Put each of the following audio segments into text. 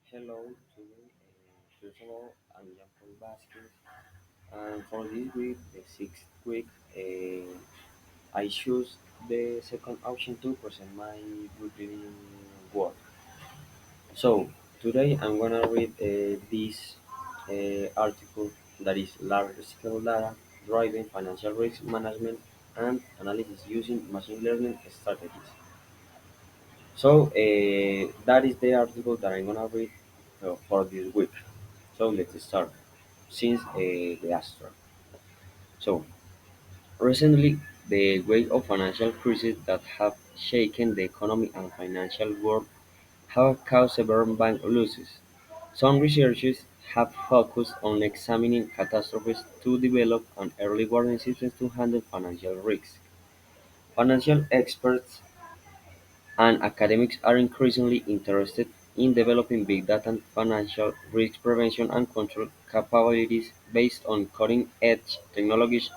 Hello to you. First of all, I'm Jean-Paul Vasquez, and for this week, the sixth week, I choose the second option to present my weekly work. So today I'm gonna read this article that is large-scale data driving financial risk management and analysis using machine learning strategies. So that is the article that I'm gonna read for this week. So let's start. Since the Astra. So recently, the wave of financial crises that have shaken the economy and financial world have caused severe bank losses. Some researchers have focused on examining catastrophes to develop an early warning system to handle financial risks. Financial experts and academics are increasingly interested in developing big data and financial risk prevention and control capabilities based on cutting-edge technologies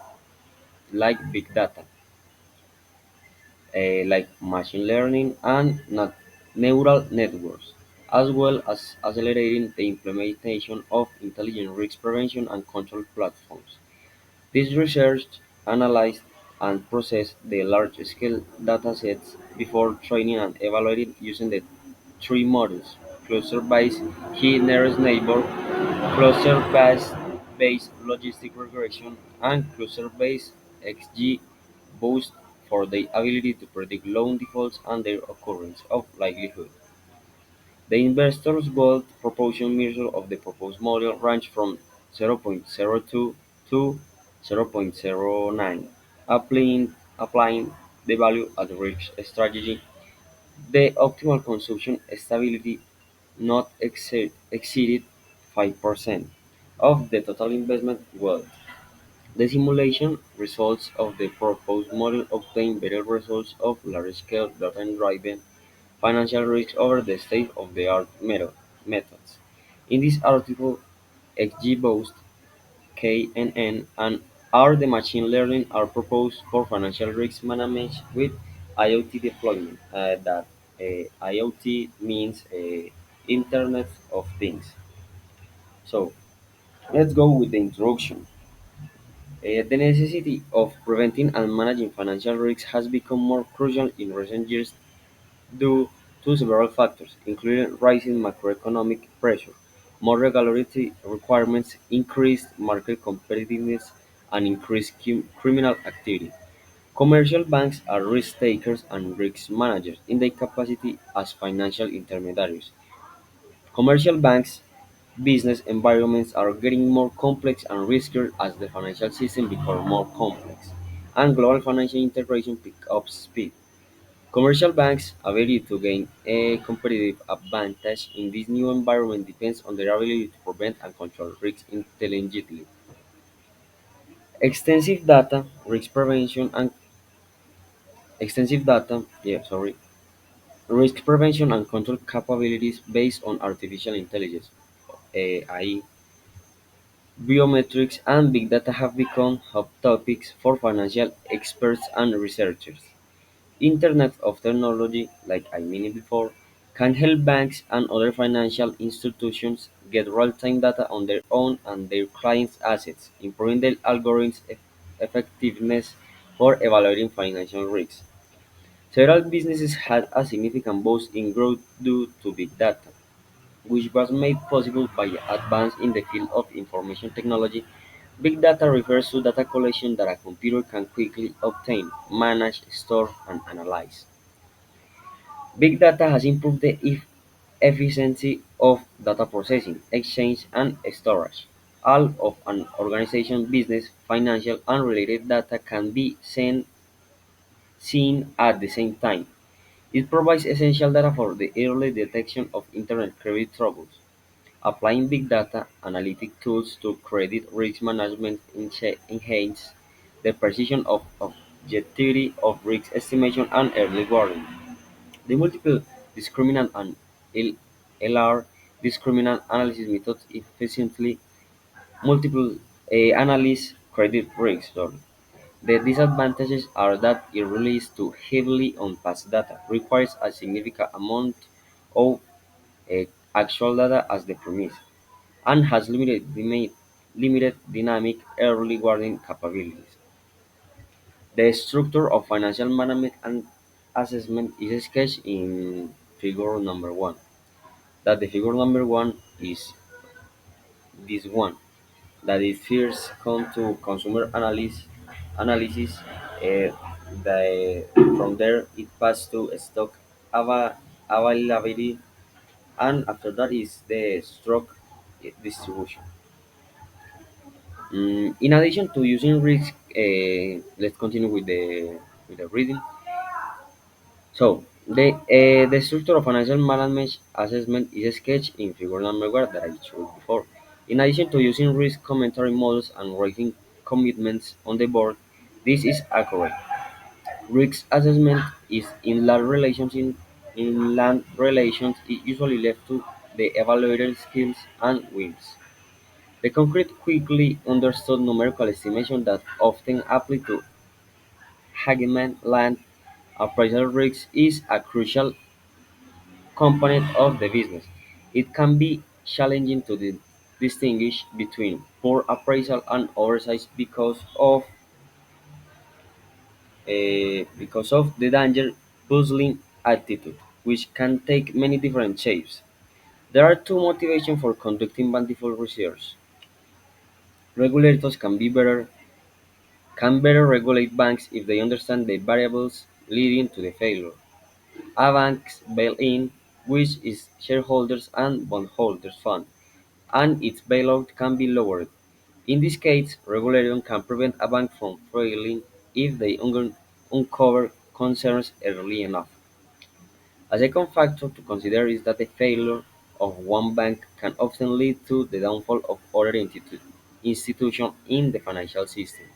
like big data, like machine learning and neural networks, as well as accelerating the implementation of intelligent risk prevention and control platforms. This research analyzed and processed the large-scale datasets before training and evaluating using the three models: cluster-based key nearest neighbor, cluster-based logistic regression, and cluster-based XG-Boost for the ability to predict loan defaults and their occurrence of likelihood. The investor's gold proportion measure of the proposed model ranged from 0.02 to 0.09. Applying the value at risk strategy, the optimal consumption stability not exceeded 5% of the total investment wealth. The simulation results of the proposed model obtain better results of large-scale data-driven financial risk over the state-of-the-art methods. In this article, XGBoost, KNN, and R the machine learning are proposed for financial risk management with IoT deployment. That IoT means Internet of Things. So let's go with the introduction. The necessity of preventing and managing financial risks has become more crucial in recent years due to several factors, including rising macroeconomic pressure, more regulatory requirements, increased market competitiveness, and increased criminal activity. Commercial banks are risk takers and risk managers in their capacity as financial intermediaries. Commercial banks' business environments are getting more complex and riskier as the financial system becomes more complex, and global financial integration picks up speed. Commercial banks' ability to gain a competitive advantage in this new environment depends on their ability to prevent and control risks intelligently. Extensive data, risk prevention and extensive data, yeah, sorry, risk prevention and control capabilities based on artificial intelligence, AI, biometrics, and big data have become hot topics for financial experts and researchers. Internet of Technology, like I mentioned before, can help banks and other financial institutions get real-time data on their own and their clients' assets, improving their algorithms' effectiveness for evaluating financial risks. Several businesses had a significant boost in growth due to big data, which was made possible by advances in the field of information technology. Big data refers to data collection that a computer can quickly obtain, manage, store, and analyze. Big data has improved the efficiency of data processing, exchange, and storage. All of an organization's business, financial, and related data can be seen at the same time. It provides essential data for the early detection of internet credit troubles. Applying big data analytic tools to credit risk management enhances the precision of objectivity of risk estimation and early warning. The multiple discriminant and LR discriminant analysis methods efficiently multiple analyze credit risk. Sorry. The disadvantages are that it relies too heavily on past data, requires a significant amount of actual data as the premise, and has limited dynamic early warning capabilities. The structure of financial management and assessment is sketched in figure number 1. That the figure number 1 is this one. That it first come to consumer analysis. From there it passed to stock availability, and after that is the stock distribution. In addition to using risk, let's continue with the reading. So the structure of financial management assessment is sketched in figure number 1 that I showed before. In addition to using risk commentary models and writing commitments on the board, this is accurate. Risk assessment is in land relations is usually left to the evaluator skills and wills. The concrete, quickly understood numerical estimation that often apply to Hageman land appraisal risk is a crucial component of the business. It can be challenging to distinguish between poor appraisal and oversight because of the danger puzzling attitude, which can take many different shapes. There are two motivations for conducting bountiful research. Regulators can better regulate banks if they understand the variables leading to the failure. A bank's bail-in, which is shareholders and bondholders fund, and its bailout can be lowered. In this case, regulation can prevent a bank from failing if they uncover concerns early enough. A second factor to consider is that the failure of one bank can often lead to the downfall of other institutions in the financial system.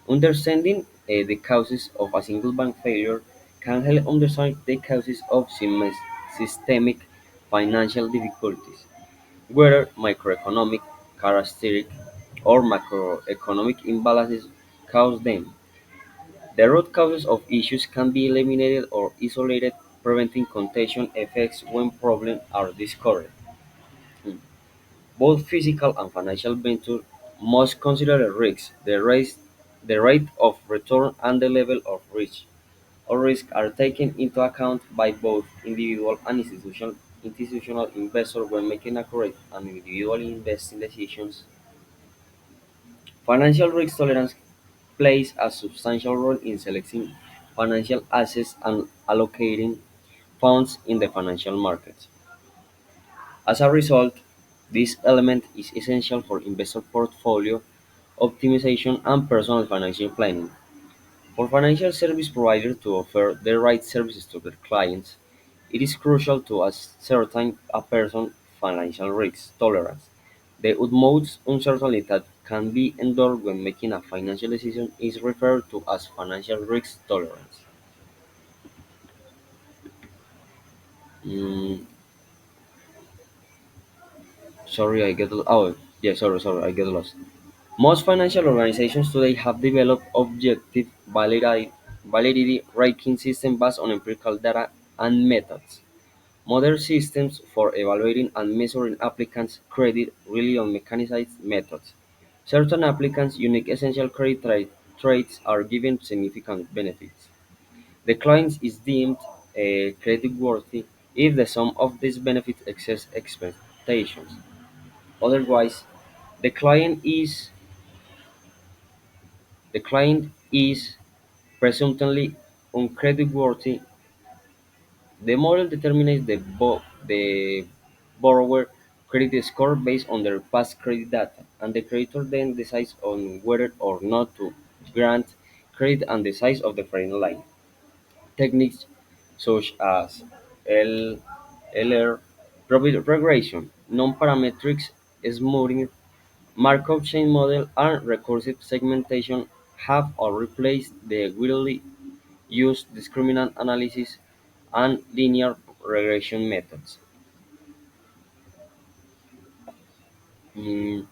Understanding the causes of a single bank failure can help understand the causes of systemic financial difficulties, whether microeconomic characteristics or macroeconomic imbalances cause them. The root causes of issues can be eliminated or isolated, preventing contagion effects when problems are discovered. Hmm. Both physical and financial ventures must consider the risks, the rate of return, and the level of risk. All risks are taken into account by both individual and institutional investors when making accurate and individual investing decisions. Financial risk tolerance plays a substantial role in selecting financial assets and allocating funds in the financial markets. As a result, this element is essential for investor portfolio optimization and personal financial planning. For financial service providers to offer the right services to their clients, it is crucial to ascertain a person's financial risk tolerance. The utmost uncertainty that can be endured when making a financial decision is referred to as financial risk tolerance. Mm, sorry, I get oh yeah, sorry, I get lost. Most financial organizations today have developed objective validity ranking systems based on empirical data and methods. Modern systems for evaluating and measuring applicants' credit rely on mechanized methods. Certain applicants' unique essential credit traits are given significant benefits. The client is deemed creditworthy if the sum of these benefits exceeds expectations. Otherwise, the client is the client is presumptively uncreditworthy. The model determines the borrower credit score based on their past credit data, and the creditor then decides on whether or not to grant credit and the size of the credit line. Techniques such as L, LR, regression, non-parametric smoothing, Markov chain model, and recursive segmentation have all replaced the widely used discriminant analysis and linear regression methods. Mm,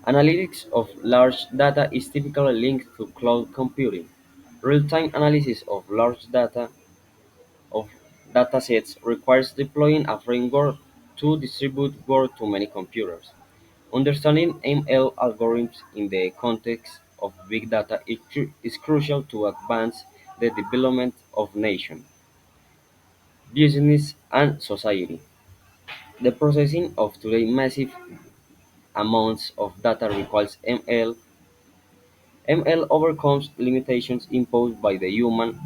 Analytics of large data is typically linked to cloud computing. Real-time analysis of large data of datasets requires deploying a framework to distribute work to many computers. Understanding ML algorithms in the context of big data is crucial to advance the development of nation, business, and society. The processing of today massive amounts of data requires ML. ML overcomes limitations imposed by the human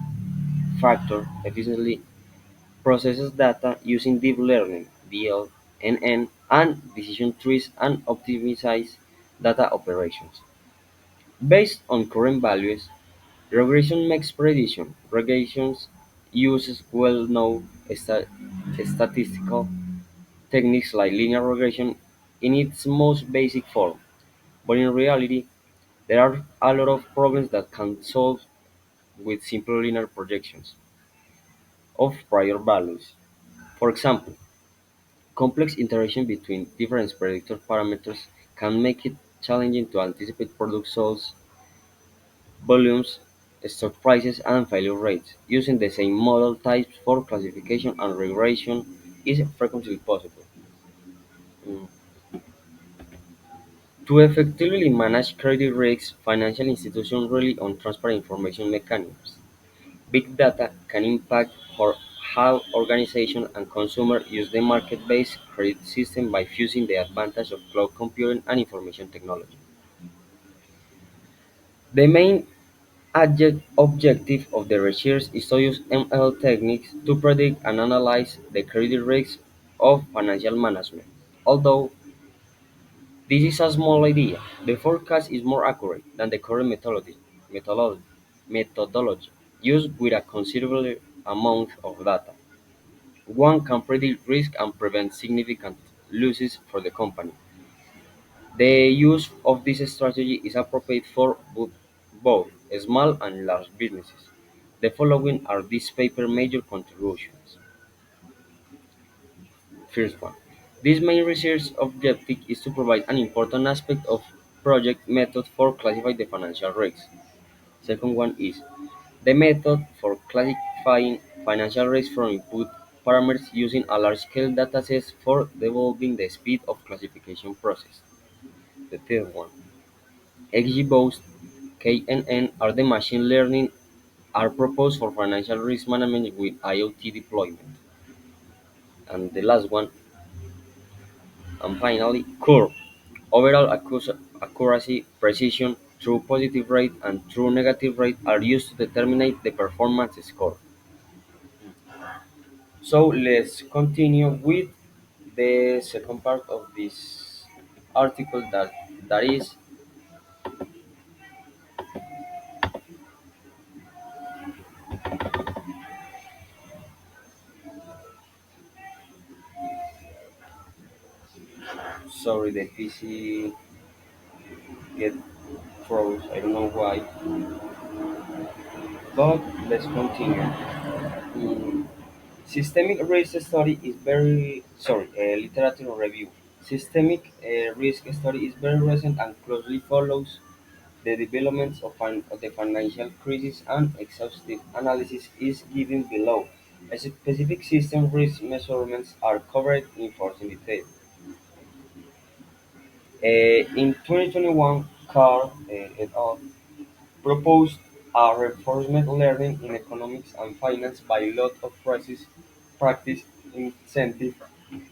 factor efficiently processes data using deep learning (DLNN) and decision trees and optimizes data operations. Based on current values, regression makes prediction. Regression uses well-known statistical techniques like linear regression in its most basic form, but in reality, there are a lot of problems that can solve with simple linear projections of prior values. For example, complex interaction between different predictor parameters can make it challenging to anticipate product sales volumes, stock prices, and failure rates. Using the same model types for classification and regression is frequently possible. Mm. To effectively manage credit risks, financial institutions rely on transparent information mechanisms. Big data can impact how organizations and consumers use the market-based credit system by fusing the advantage of cloud computing and information technology. The main objective of the research is to use ML techniques to predict and analyze the credit risks of financial management. Although this is a small idea, the forecast is more accurate than the current methodology, methodology used with a considerable amount of data. One can predict risk and prevent significant losses for the company. The use of this strategy is appropriate for both small and large businesses. The following are this paper's major contributions. First one. This main research objective is to provide an important aspect of project method for classifying the financial risks. Second one is the method for classifying financial risks from input parameters using a large-scale dataset for developing the speed of classification process. The third one, XGBoost, KNN are the machine learning are proposed for financial risk management with IoT deployment. And the last one, and finally, curve. Overall accuracy, precision, true positive rate, and true negative rate are used to determine the performance score. So let's continue with the second part of this article that is, sorry, the PC get froze. I don't know why, but let's continue. Mm, Systemic risk study is very sorry. Literature review. Systemic risk study is very recent and closely follows the developments of the financial crisis, and exhaustive analysis is given below. Specific system risk measurements are covered in further detail. In 2021, Carr et al. Proposed a reinforcement learning in economics and finance by lot of practice incentive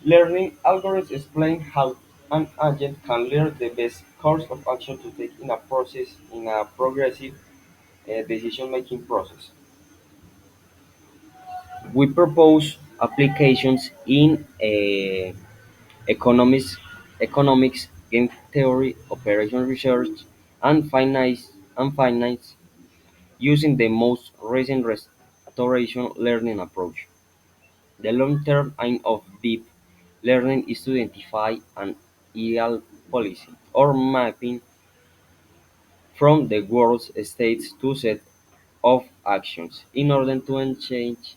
learning algorithms explain how an agent can learn the best course of action to take in a progressive decision-making process. We propose applications in economics, game theory, operation research, and finance using the most recent restoration learning approach. The long-term aim of deep learning is to identify an ideal policy or mapping from the world states to set of actions in order to enhance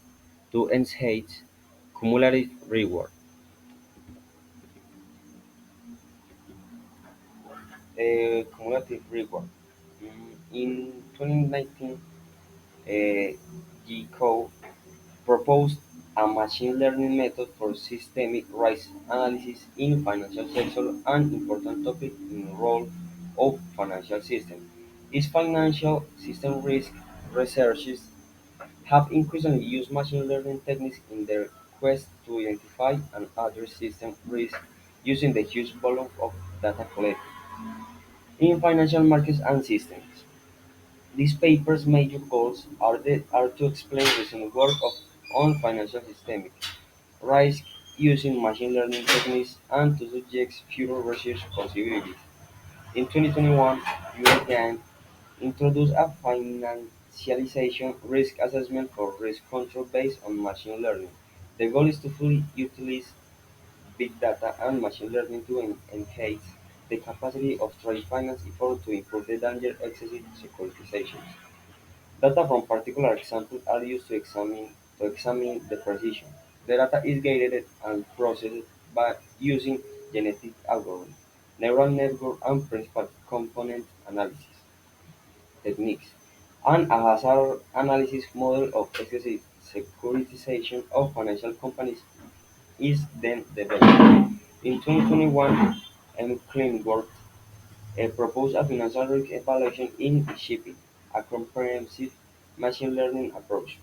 cumulative reward. Cumulative reward. In 2019, GCO proposed a machine learning method for systemic risk analysis in financial sector, an important topic in the role of financial system. Its financial system risk researchers have increasingly used machine learning techniques in their quest to identify and address system risk using the huge volume of data collected in financial markets and systems. This paper's major goals are to explain recent work on financial systemic risk using machine learning techniques and to suggest future research possibilities. In 2021, USDA introduced a financialization risk assessment for risk control based on machine learning. The goal is to fully utilize big data and machine learning to enhance the capacity of trade finance effort to improve the danger excessive securitizations. Data from particular examples are used to examine the precision. The data is gathered and processed by using genetic algorithms, neural network and principal component analysis techniques, and a hazard analysis model of excessive securitization of financial companies is then developed. In 2021, M. Klingworth proposed a financial risk evaluation in shipping, a comprehensive machine learning approach.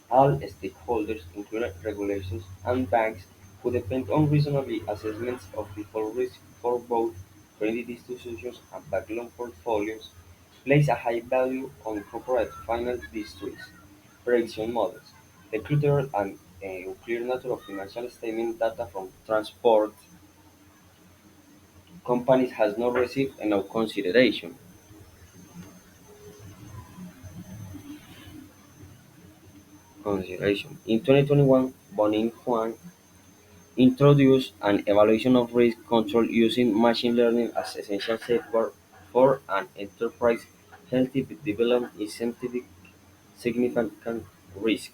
All stakeholders, including regulators and banks, who depend on reasonable assessments of default risk for both credit institutions and bank loan portfolios, place a high value on corporate finance distress prediction models. The critical and unclear nature of financial statement data from transport companies has not received enough consideration. In 2021, Bonin Juan introduced an evaluation of risk control using machine learning as essential safeguard for an enterprise healthy development in scientific significant risk.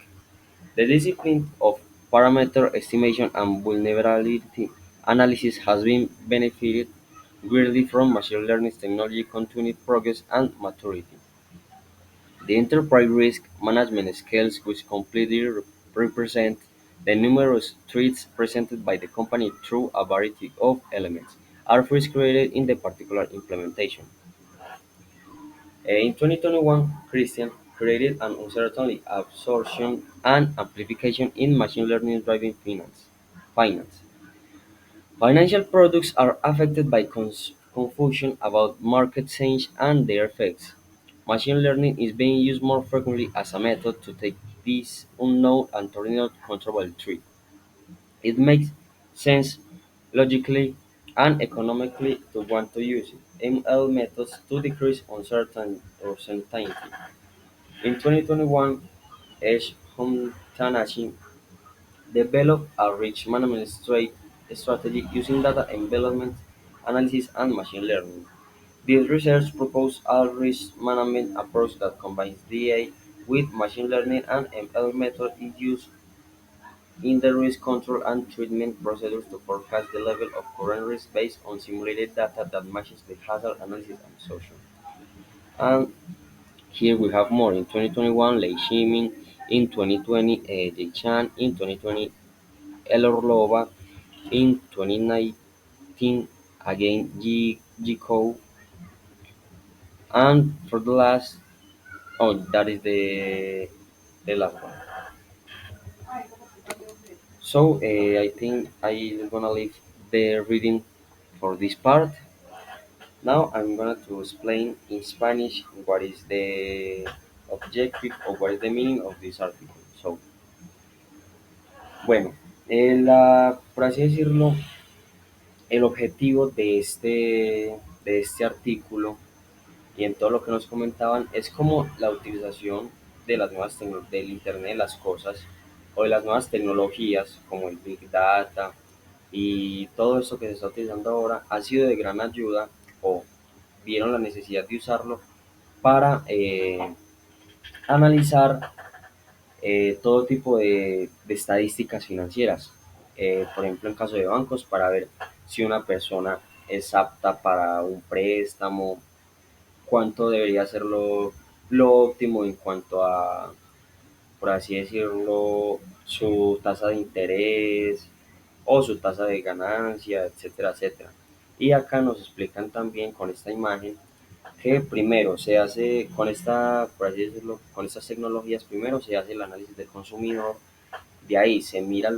The discipline of parameter estimation and vulnerability analysis has been benefited greatly from machine learning technology continued progress and maturity. The enterprise risk management skills which completely represent the numerous threats presented by the company through a variety of elements are first created in the particular implementation. In 2021, Christian created an uncertainty absorption and amplification in machine learning driven finance. Financial products are affected by confusion about market change and their effects. Machine learning is being used more frequently as a method to take this unknown and not controllable threat. It makes sense logically and economically to want to use it. ML methods to decrease uncertainty. In 2021, Edge Tanashi developed a rich management strategy using data envelopment analysis and machine learning. This research proposed a risk management approach that combines DA with machine learning and ML method is used in the risk control and treatment procedures to forecast the level of current risk based on simulated data that matches the hazard analysis assumption. And here we have more. In 2021, Lei Ximin, in 2020, Jay Chan, in 2020, Elorlova, in 2019, again Giko, and for the last, oh, that is the last one. So I think I'm gonna leave the reading for this part. Now I'm going to explain in Spanish what is the objective or what is the meaning of this article. So, bueno, por así decirlo, el objetivo de este artículo y en todo lo que nos comentaban es como la utilización de las del Internet de las cosas o de las nuevas tecnologías como el Big Data y todo eso que se está utilizando ahora ha sido de gran ayuda o vieron la necesidad de usarlo para analizar todo tipo de estadísticas financieras. Por ejemplo, en caso de bancos, para ver si una persona es apta para un préstamo, cuánto debería ser lo óptimo en cuanto a por así decirlo, su tasa de interés o su tasa de ganancia, etcétera, etcétera. Y acá nos explican también con esta imagen que primero se hace con esta, por así decirlo, con estas tecnologías, primero se hace el análisis del consumidor, de ahí se mira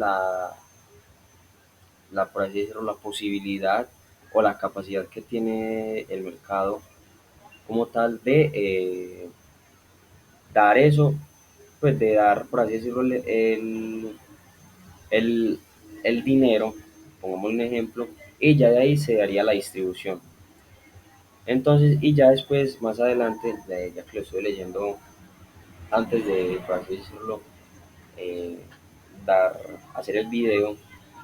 por así decirlo, la posibilidad o la capacidad que tiene el mercado como tal de dar eso, pues de dar, por así decirlo, el, el dinero, pongamos un ejemplo, y ya de ahí se daría la distribución. Entonces, y ya después, más adelante, ya que lo estoy leyendo antes de, por así decirlo, eh, dar, hacer el video,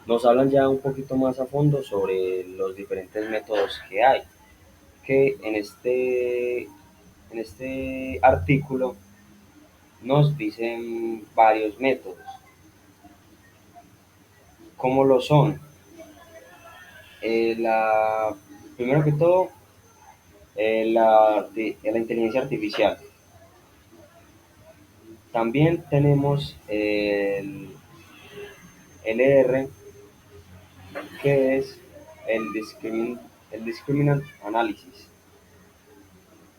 nos hablan ya un poquito más a fondo sobre los diferentes métodos que hay, que en este artículo nos dicen varios métodos, como lo son, primero que todo, la inteligencia artificial. También tenemos el LR, que es el discriminant analysis.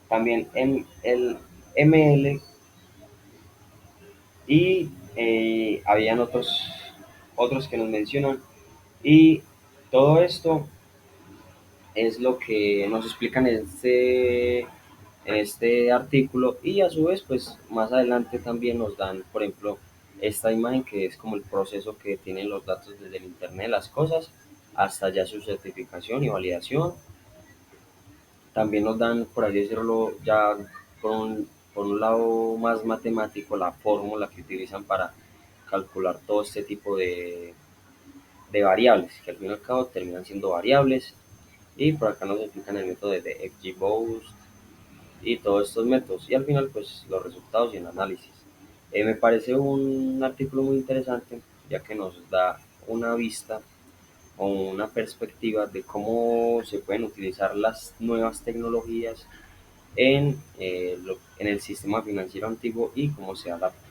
También en el ML y habían otros que nos mencionan. Y todo esto es lo que nos explican en este artículo y a su vez pues más adelante también nos dan por ejemplo esta imagen que es como el proceso que tienen los datos desde el internet de las cosas hasta ya su certificación y validación. También nos dan por así decirlo ya por un lado más matemático la fórmula que utilizan para calcular todo este tipo de variables que al fin y al cabo terminan siendo variables. Y por acá nos explican el método de XGBoost y todos estos métodos. Y al final, pues los resultados y el análisis. Me parece un artículo muy interesante, ya que nos da una vista o una perspectiva de cómo se pueden utilizar las nuevas tecnologías en el sistema financiero antiguo y cómo se adapta.